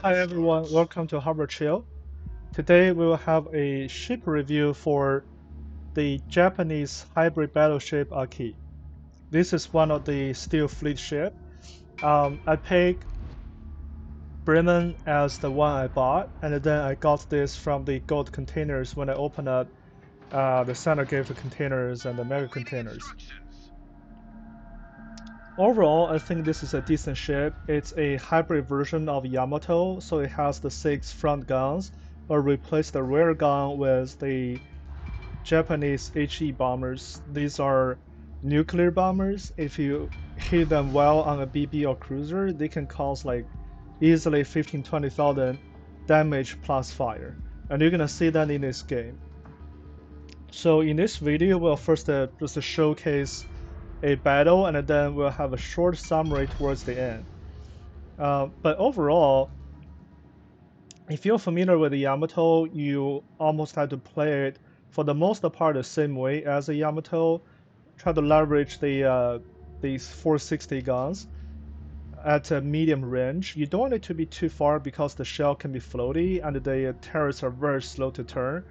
Hi everyone, welcome to Harbor Chill. Today we will have a ship review for the Japanese hybrid battleship Aki. This is one of the Steel Fleet ship. I picked Bremen as the one I bought, and then I got this from the gold containers when I opened up the center gate containers and the mega containers. Overall, I think this is a decent ship. It's a hybrid version of Yamato, so it has the 6 front guns, but replace the rear gun with the Japanese HE bombers. These are nuclear bombers. If you hit them well on a BB or cruiser, they can cause like easily 15-20,000 damage plus fire. And you're gonna see that in this game. So in this video, we'll first just showcase a battle, and then we'll have a short summary towards the end. But overall, if you're familiar with the Yamato, you almost have to play it for the most part the same way as a Yamato. Try to leverage these 460 guns at a medium range. You don't want it to be too far because the shell can be floaty and the turrets are very slow to turn.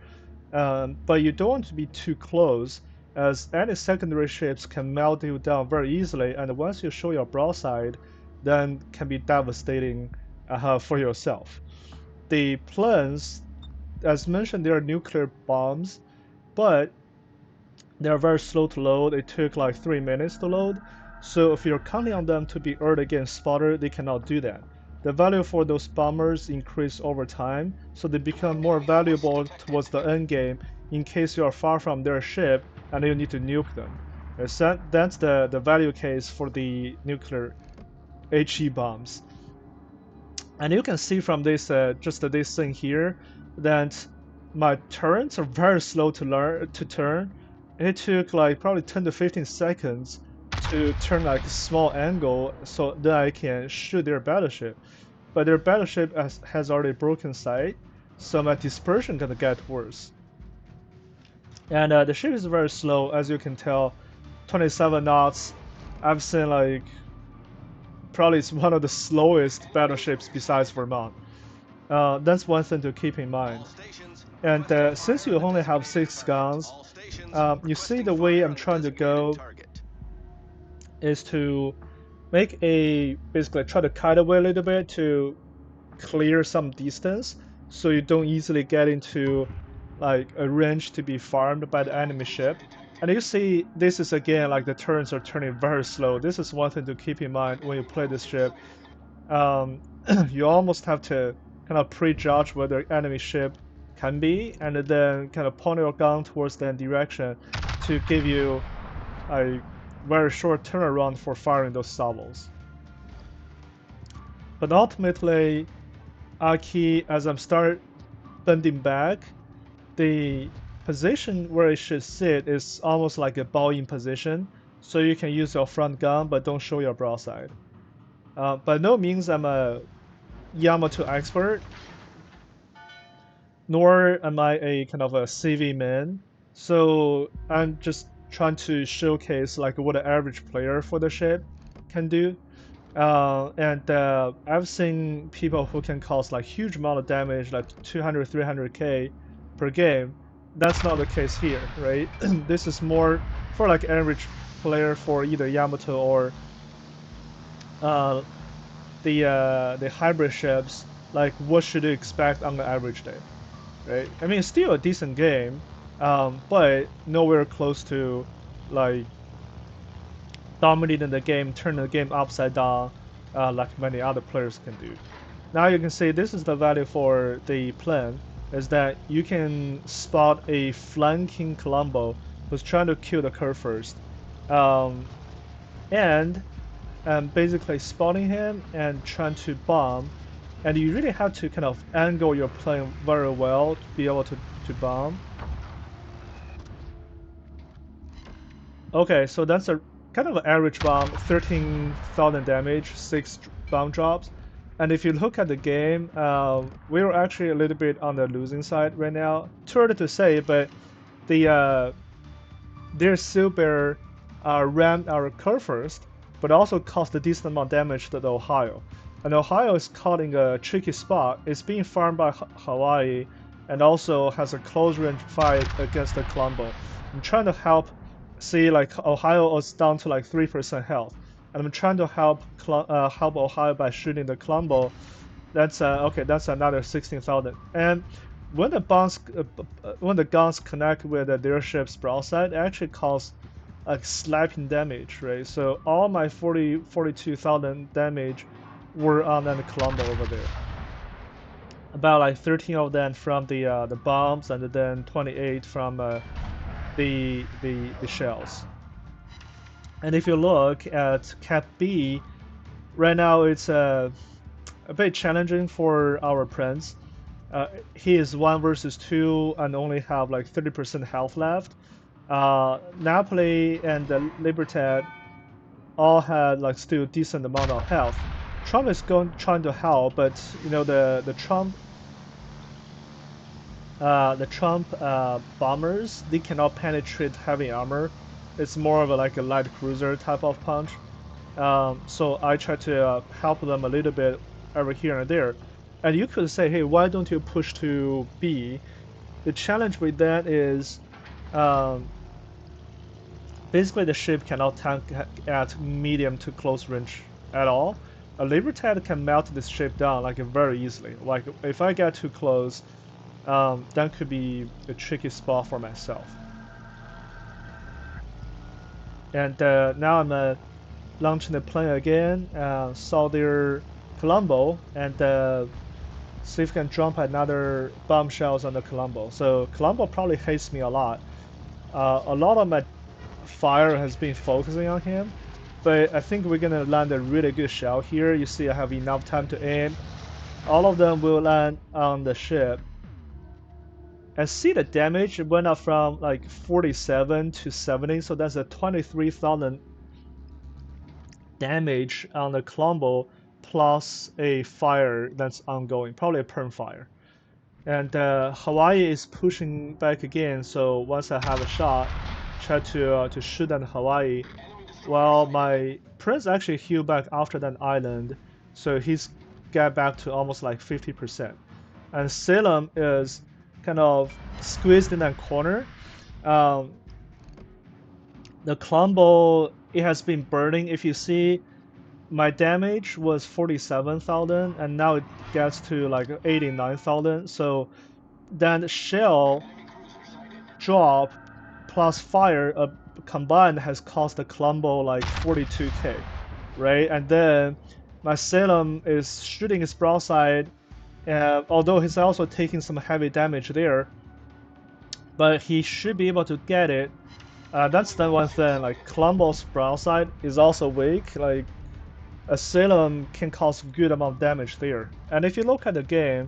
But you don't want to be too close, as any secondary ships can melt you down very easily, and once you show your broadside, then can be devastating for yourself. The planes, as mentioned, they are nuclear bombs, but they are very slow to load. It took like 3 minutes to load. So if you're counting on them to be early game spotter, they cannot do that. The value for those bombers increase over time, so they become more valuable towards the end game in case you are far from their ship and you need to nuke them. That's the value case for the nuclear HE bombs. And you can see from this just this thing here that my turns are very slow to turn. It took like probably 10 to 15 seconds to turn like a small angle so that I can shoot their battleship. But their battleship has already broken sight, so my dispersion gonna get worse. And the ship is very slow, as you can tell. 27 knots. I've seen like probably it's one of the slowest battleships besides Vermont. That's one thing to keep in mind. And since you only have 6 guns, you see the way I'm trying to go is to make a basically try to cut away a little bit to clear some distance so you don't easily get into like a range to be farmed by the enemy ship. And you see this is again like the turns are turning very slow. This is one thing to keep in mind when you play this ship. um, you almost have to kind of prejudge whether enemy ship can be, and then kind of point your gun towards that direction to give you a very short turnaround for firing those salvos. But ultimately, Aki, as I'm start bending back, the position where it should sit is almost like a bow-in position, so you can use your front gun but don't show your broadside. By no means I'm a Yamato expert, nor am I a kind of a CV man. So I'm just trying to showcase like what an average player for the ship can do. And I've seen people who can cause like huge amount of damage, like 200, 300k per game. That's not the case here, right? This is more for like average player for either Yamato or uh, the hybrid ships. Like, what should you expect on the average day? Right? I mean, it's still a decent game, but nowhere close to like dominating the game, turning the game upside down, like many other players can do. Now you can see this is the value for the plan, is that you can spot a flanking Colombo who's trying to kill the curve first, um, and basically spotting him and trying to bomb. And you really have to kind of angle your plane very well to be able to bomb. Okay, so that's a kind of an average bomb, 13,000 damage, 6 bomb drops. And if you look at the game, we're actually a little bit on the losing side right now. Too early to say, but the their Silver rammed our curve first, but also caused a decent amount of damage to the Ohio. And Ohio is caught in a tricky spot. It's being farmed by Hawaii and also has a close range fight against the Colombo. I'm trying to help. See, like Ohio is down to like 3% health, and I'm trying to help Ohio by shooting the Colombo. That's okay. That's another 16,000. And when when the guns connect with their ship's broadside, it actually causes like slapping damage, right? So all my 42,000 damage were on the Colombo over there. About like 13 of them from the bombs, and then 28 from the shells. And if you look at Cap B, right now it's a bit challenging for our prince. He is 1 versus 2 and only have like 30% health left. Napoli and Libertad all had like still decent amount of health. Trump is trying to help, but you know the Trump bombers, they cannot penetrate heavy armor. It's more of like a light cruiser type of punch. So I try to help them a little bit over here and there. And you could say, hey, why don't you push to B? The challenge with that is um, basically the ship cannot tank at medium to close range at all. A Libertad can melt this ship down like very easily. Like if I get too close, that could be a tricky spot for myself. And now I'm launching the plane again. Saw their Colombo and see if I can drop another bombshells on the Colombo. So Colombo probably hates me a lot. A lot of my fire has been focusing on him, but I think we're gonna land a really good shell here. You see I have enough time to aim. All of them will land on the ship. And see the damage went up from like 47 to 70, so that's a 23,000 damage on the Colombo plus a fire that's ongoing, probably a perm fire. And Hawaii is pushing back again, so once I have a shot, try to shoot at Hawaii. Well, my prince actually healed back after that island, so he's got back to almost like 50%. And Salem is kind of squeezed in that corner. Um, the Colombo, it has been burning. If you see, my damage was 47,000 and now it gets to like 89,000. So then shell drop plus fire combined has cost the Colombo like 42k, right? And then my Salem is shooting his broadside, although he's also taking some heavy damage there, but he should be able to get it. That's the one thing, like Colombo's broadside is also weak, like Asylum can cause good amount of damage there. And if you look at the game,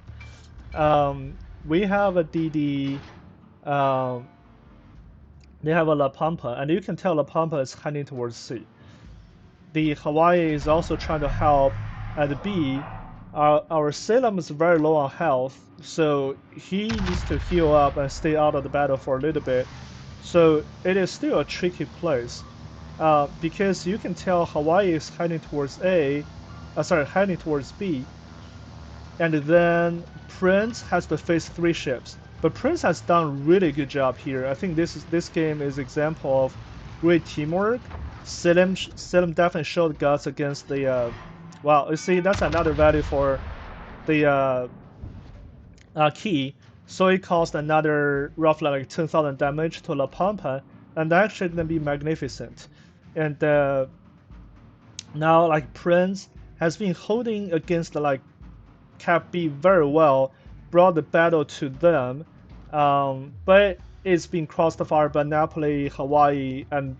we have a DD, they have a La Pampa, and you can tell La Pampa is heading towards C. The Hawaii is also trying to help at B. Our Salem is very low on health, so he needs to heal up and stay out of the battle for a little bit. So it is still a tricky place. Because you can tell Hawaii is heading towards heading towards B, and then Prince has to face 3 ships. But Prince has done really good job here. I think this game is example of great teamwork. Salem definitely showed guts against the. Wow, you see that's another value for the key. So it caused another roughly like 10,000 damage to La Pampa, and that should then be magnificent. And now like Prince has been holding against like Cap B very well, brought the battle to them, but it's been crossed fire by Napoli, Hawaii, and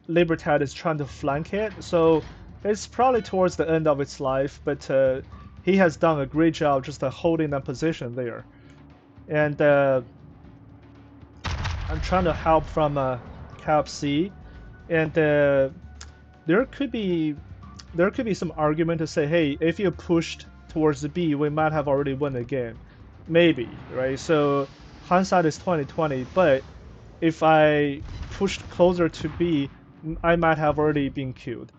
Libertad is trying to flank it. So it's probably towards the end of its life, but he has done a great job just holding that position there. And I'm trying to help from Cap C, and there could be some argument to say, hey, if you pushed towards the B, we might have already won the game, maybe, right? So hindsight is 2020, but if I pushed closer to B, I might have already been killed.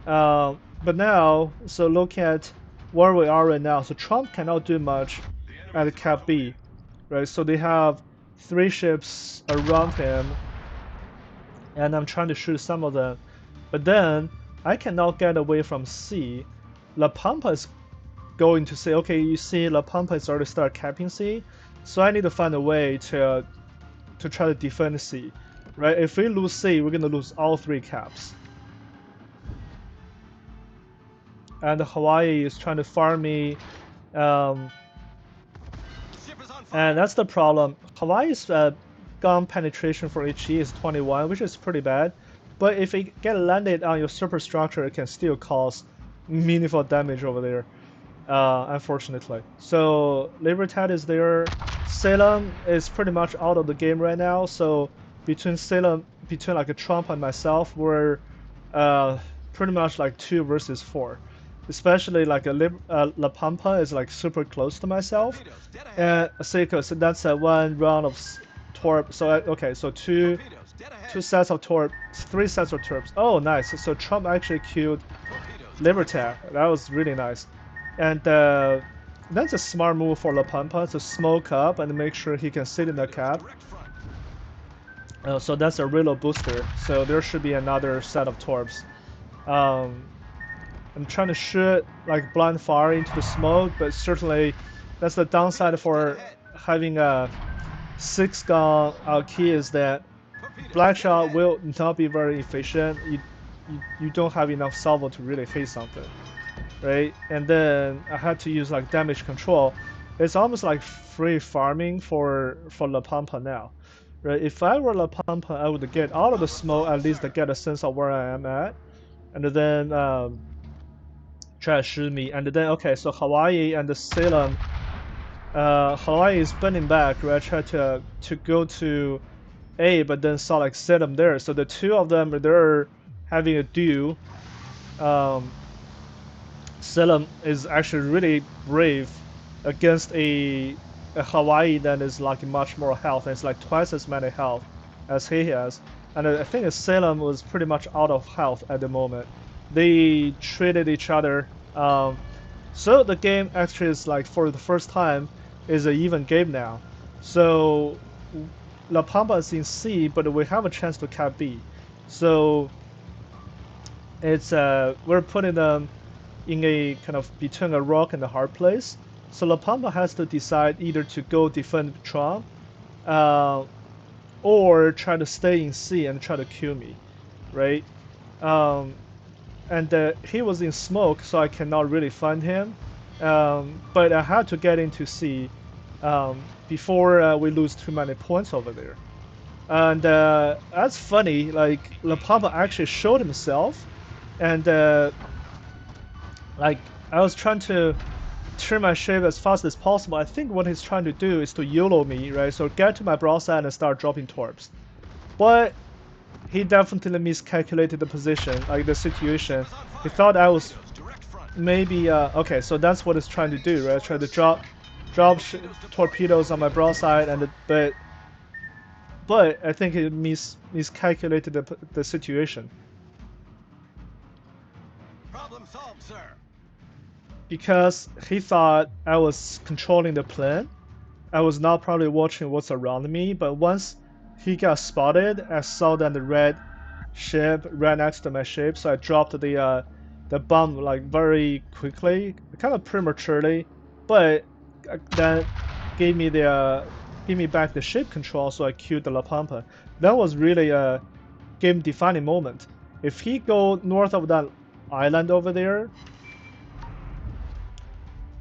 But now, so look at where we are right now. So Trump cannot do much at Cap B, right? So they have 3 ships around him, and I'm trying to shoot some of them. But then I cannot get away from C. La Pampa is going to say, okay, you see La Pampa is already start capping C, so I need to find a way to try to defend C, right? If we lose C, we're gonna lose all 3 caps. And Hawaii is trying to farm me, and that's the problem. Hawaii's gun penetration for HE is 21, which is pretty bad, but if it get landed on your superstructure, it can still cause meaningful damage over there, unfortunately. So Libertad is there. Salem is pretty much out of the game right now, so between like a Trump and myself, we're pretty much like 2 versus 4. Especially like La Pampa is like super close to myself, and Seiko, so that's one round of torp. So okay, so two sets of torp, 3 sets of torps. Oh, nice. So Trump actually killed Libertad. That was really nice, and that's a smart move for La Pampa to smoke up and make sure he can sit in the cap. So that's a reload booster. So there should be another set of torps. I'm trying to shoot like blind fire into the smoke, but certainly that's the downside for having a 6-gun key is that black shot will not be very efficient. You don't have enough salvo to really hit something, right? And then I had to use like damage control. It's almost like free farming for La Pampa now, right? If I were La Pampa, I would get out of the smoke at least to get a sense of where I am at, and then try to shoot me. And then okay, so Hawaii and the Salem, Hawaii is bending back, right? Try to go to A, but then saw like Salem there. So the 2 of them, they're having a duel. Salem is actually really brave against a Hawaii that is like much more health. And it's like twice as many health as he has. And I think Salem was pretty much out of health at the moment. They traded each other. So the game actually is like for the first time is an even game now. So La Pampa is in C, but we have a chance to cap B. So it's we're putting them in a kind of between a rock and a hard place. So La Pampa has to decide either to go defend Trump, or try to stay in C and try to kill me, right? And he was in smoke, so I cannot really find him. But I had to get into C before we lose too many points over there. And that's funny. Like La Pampa actually showed himself, and like I was trying to turn my ship as fast as possible. I think what he's trying to do is to YOLO me, right? So get to my broadside and start dropping torps. But he definitely miscalculated the position, like the situation. He thought I was maybe okay. So that's what he's trying to do, right? Try to drop torpedoes on my broadside, and but I think he miscalculated the situation. Problem solved, sir. Because he thought I was controlling the plane. I was not probably watching what's around me, but once he got spotted, I saw that the red ship ran next to my ship, so I dropped the bomb like very quickly, kind of prematurely, but that gave me back the ship control, so I killed the La Pampa. That was really a game-defining moment. If he go north of that island over there,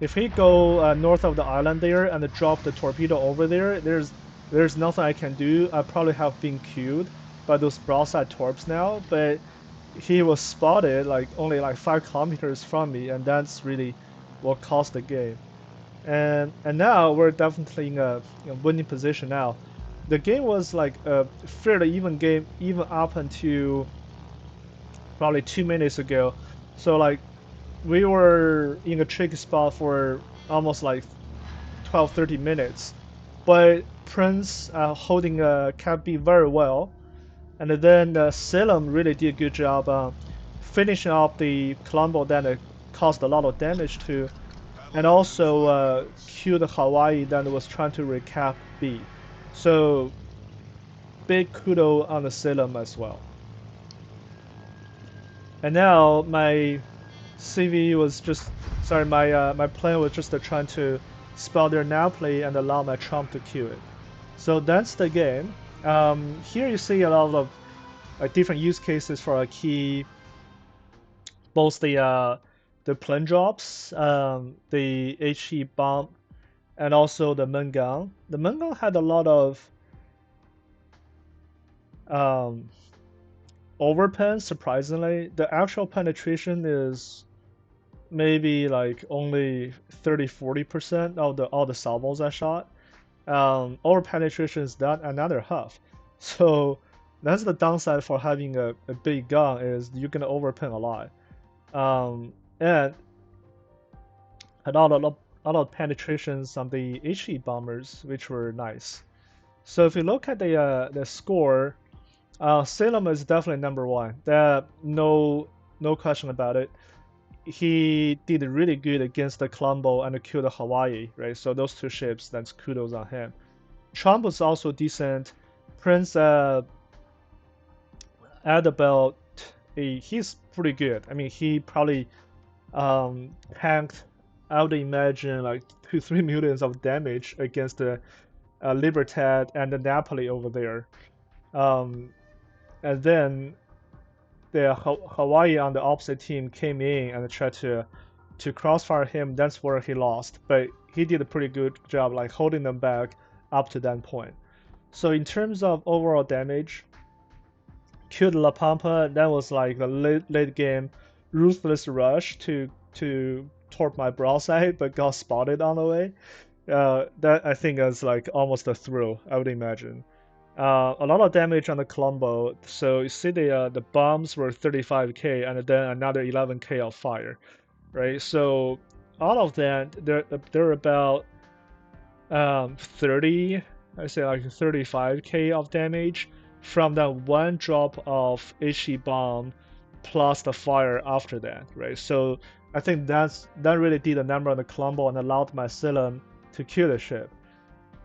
if he go north of the island there and drop the torpedo over there, there's nothing I can do. I probably have been killed by those broadside torps now, but he was spotted like only like 5 kilometers from me, and that's really what cost the game. And now we're definitely in a winning position now. The game was like a fairly even game, even up until probably 2 minutes ago. So like we were in a tricky spot for almost like 12-13 minutes, but Prince holding Cap B very well, and then Salem really did a good job finishing off the Colombo that caused a lot of damage to and also killed Hawaii that was trying to recap B. So big kudo on the Salem as well. And now my CV was just sorry, my plan was just trying to spell their now play and allow my trump to kill it. So that's the game. Here you see a lot of different use cases for a key, both the plane drops, the HE bomb, and also the main gun. The main gun had a lot of um, overpen. Surprisingly, the actual penetration is maybe like only 30-40% of the all the salvos I shot. Over penetration is that another half. So that's the downside for having a big gun is you're gonna overpen a lot. And a lot of penetrations on the HE bombers, which were nice. So if you look at the score, Salem is definitely number one. That no question about it. He did really good against the Colombo and killed the Hawaii, right? So those two ships, that's kudos on him. Trump was also decent. Prince Adabel, he's pretty good. I mean, he probably tanked, I would imagine, like 2-3 millions of damage against the Libertad and the Napoli over there. Um, and then the Hawaii on the opposite team came in and tried to crossfire him. That's where he lost, but he did a pretty good job, like holding them back up to that point. So in terms of overall damage, killed La Pampa. That was like the late game ruthless rush to torp my broadside, but got spotted on the way. That I think is like almost a thrill, I would imagine. A lot of damage on the Colombo. So you see the bombs were 35k and then another 11k of fire, right? So all of that, they're about 30, I say like 35k of damage from that one drop of HE bomb plus the fire after that, right? So I think that really did a number on the Colombo and allowed my Asylum to kill the ship.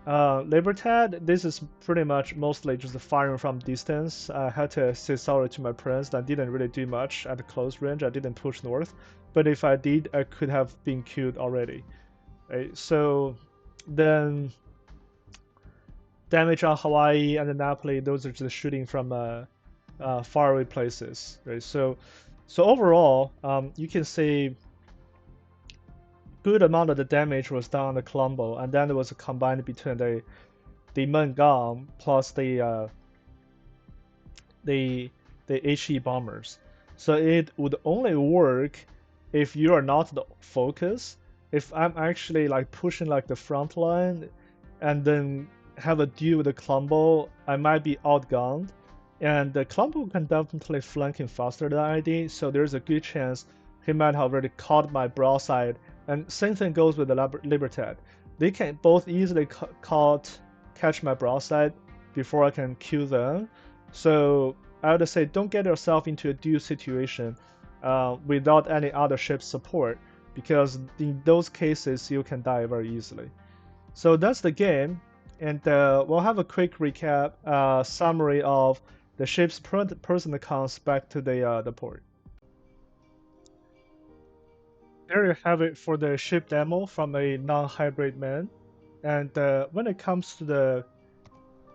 Libertad, this is pretty much mostly just firing from distance. I had to say sorry to my prince that didn't really do much at close range. I didn't push north, but if I did, I could have been killed already. Right? So then damage on Hawaii and Napoli, those are just shooting from faraway places, right? So overall, you can see good amount of the damage was done on the Colombo, and then it was combined between the main gun plus the HE bombers. So it would only work if you are not the focus. If I'm actually like pushing like the front line and then have a deal with the Colombo, I might be outgunned. And the Colombo can definitely flank him faster than I did, so there's a good chance he might have already caught my broadside. And same thing goes with the Libertad. They can both easily catch my broadside before I can kill them. So I would say don't get yourself into a duel situation without any other ship support, because in those cases you can die very easily. So that's the game, and we'll have a quick recap summary of the ship's personal accounts back to the port. There you have it for the ship demo from a non-hybrid man. And when it comes to the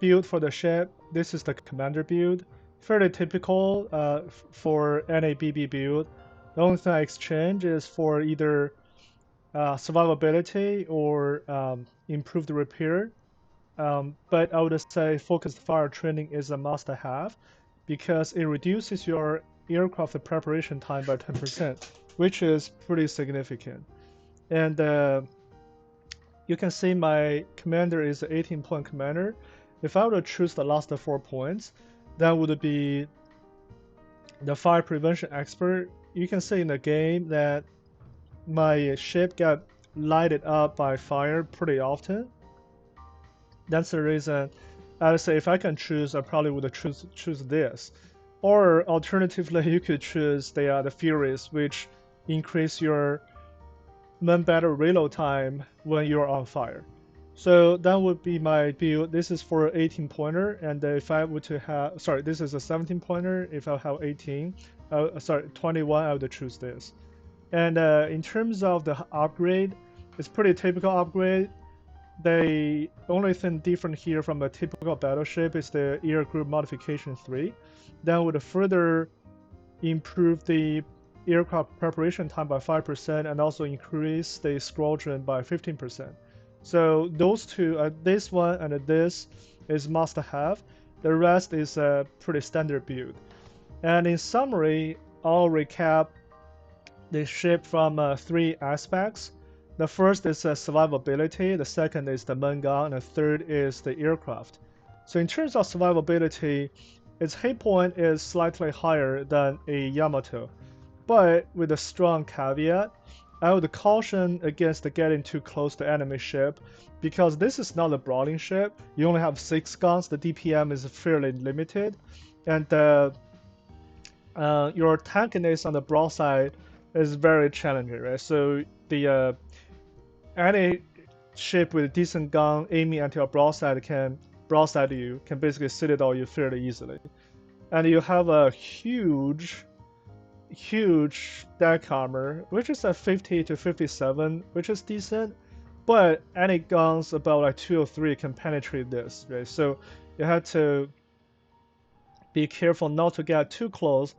build for the ship, this is the commander build. Fairly typical for any BB build. The only thing I exchange is for either survivability or improved repair. But I would say focused fire training is a must-have because it reduces your aircraft preparation time by 10%, which is pretty significant. And you can see my commander is an 18-point commander. If I were to choose the last 4 points, that would be the fire prevention expert. You can see in the game that my ship got lighted up by fire pretty often. That's the reason I would say if I can choose, I probably would choose this. Or alternatively, you could choose the Furies, which increase your then better reload time when you're on fire. So that would be my build. This is for 18 pointer, and if I were to have, sorry, this is a 17 pointer. If I have 18, sorry, 21, I would choose this. And in terms of the upgrade, it's pretty typical upgrade. The only thing different here from a typical battleship is the air group modification 3. That would further improve the aircraft preparation time by 5% and also increase the squadron by 15%. So those two, this one and this is must have. The rest is a pretty standard build. And in summary, I'll recap the ship from three aspects. The first is survivability, the second is the main gun, and the third is the aircraft. So in terms of survivability, its hit point is slightly higher than a Yamato, but with a strong caveat, I would caution against getting too close to enemy ship because this is not a brawling ship. You only have 6 guns, the DPM is fairly limited, and your tankiness on the broadside is very challenging, right? So the any ship with a decent gun aiming at your broadside can broadside you, can basically citadel you fairly easily. And you have a huge deck armor, which is at 50 to 57, which is decent. But any guns about like 203 can penetrate this, right? So you have to be careful not to get too close.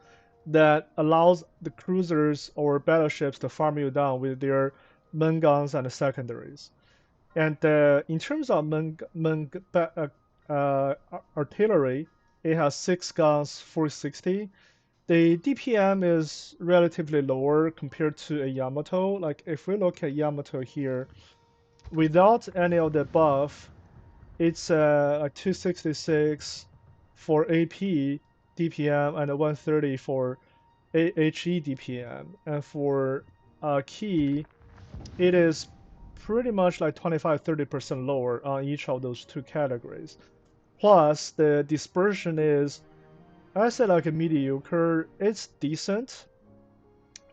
That allows the cruisers or battleships to farm you down with their main guns and secondaries. And in terms of artillery, it has 6 guns, 460. The DPM is relatively lower compared to a Yamato. Like if we look at Yamato here, without any of the buff, it's a 266 for AP DPM and a 130 for HE DPM. And for key, it is pretty much like 25-30% lower on each of those two categories. Plus, the dispersion is, I say like a mediocre. It's decent,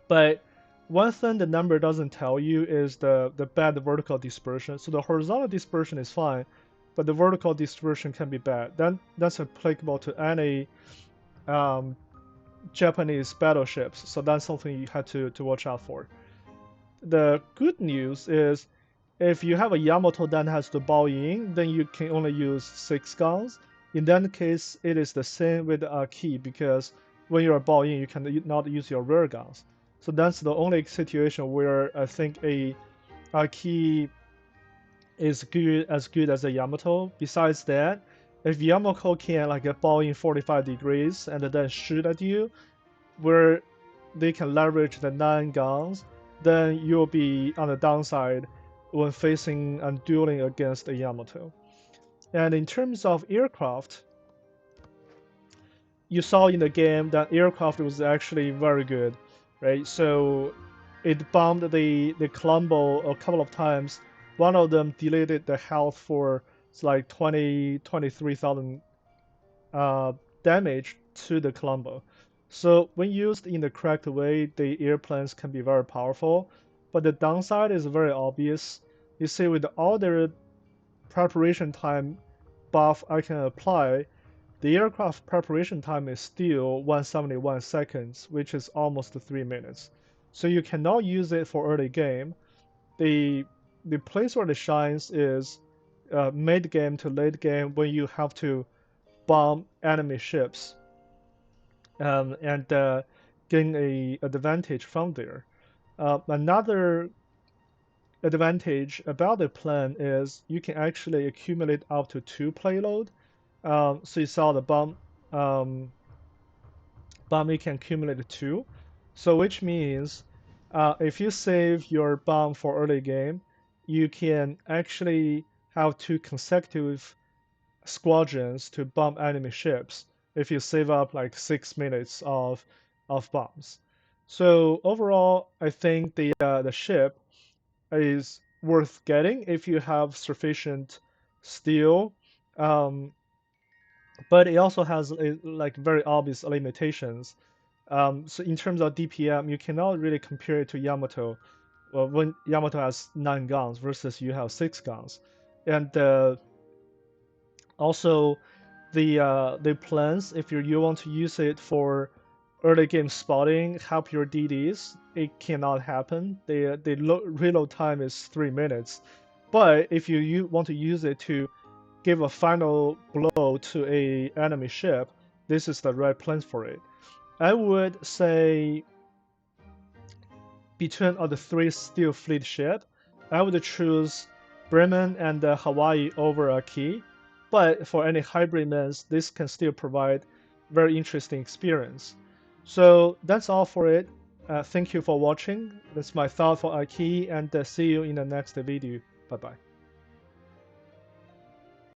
but one thing the number doesn't tell you is the bad vertical dispersion. So the horizontal dispersion is fine, but the vertical dispersion can be bad. Then that's applicable to any um, Japanese battleships. So that's something you have to watch out for. The good news is if you have a Yamato that has to bow in, then you can only use 6 guns. In that case, it is the same with a key because when you're bow in, you cannot use your rear guns. So that's the only situation where I think a key is good as a Yamato. Besides that, if Yamato can like bow in 45 degrees and then shoot at you, where they can leverage the 9 guns, then you'll be on the downside when facing and dueling against a Yamato. And in terms of aircraft, you saw in the game that aircraft was actually very good, right? So it bombed the Colombo a couple of times. One of them deleted the health for like 23,000 damage to the Colombo. So when used in the correct way, the airplanes can be very powerful, but the downside is very obvious. You see, with all the preparation time buff I can apply, the aircraft preparation time is still 171 seconds, which is almost 3 minutes. So you cannot use it for early game. The the place where it shines is mid game to late game when you have to bomb enemy ships and gain a advantage from there. Another advantage about the plan is you can actually accumulate up to 2 payload. So you saw the bomb you can accumulate 2. So which means if you save your bomb for early game, you can actually have 2 consecutive squadrons to bomb enemy ships if you save up like 6 minutes of bombs. So overall, I think the ship is worth getting if you have sufficient steel, um, but it also has like very obvious limitations. So in terms of DPM, you cannot really compare it to Yamato. well, when Yamato has 9 guns versus you have 6 guns, and also the plans, if you want to use it for early game spotting, help your DDs, it cannot happen. The reload time is 3 minutes. But if you want to use it to give a final blow to a enemy ship, this is the right plans for it. I would say between all the 3 Steel Fleet ships, I would choose Bremen and Hawaii over a key. But for any hybrid mains, this can still provide very interesting experience. So that's all for it. Thank you for watching. That's my thought for Aki, and see you in the next video. Bye bye.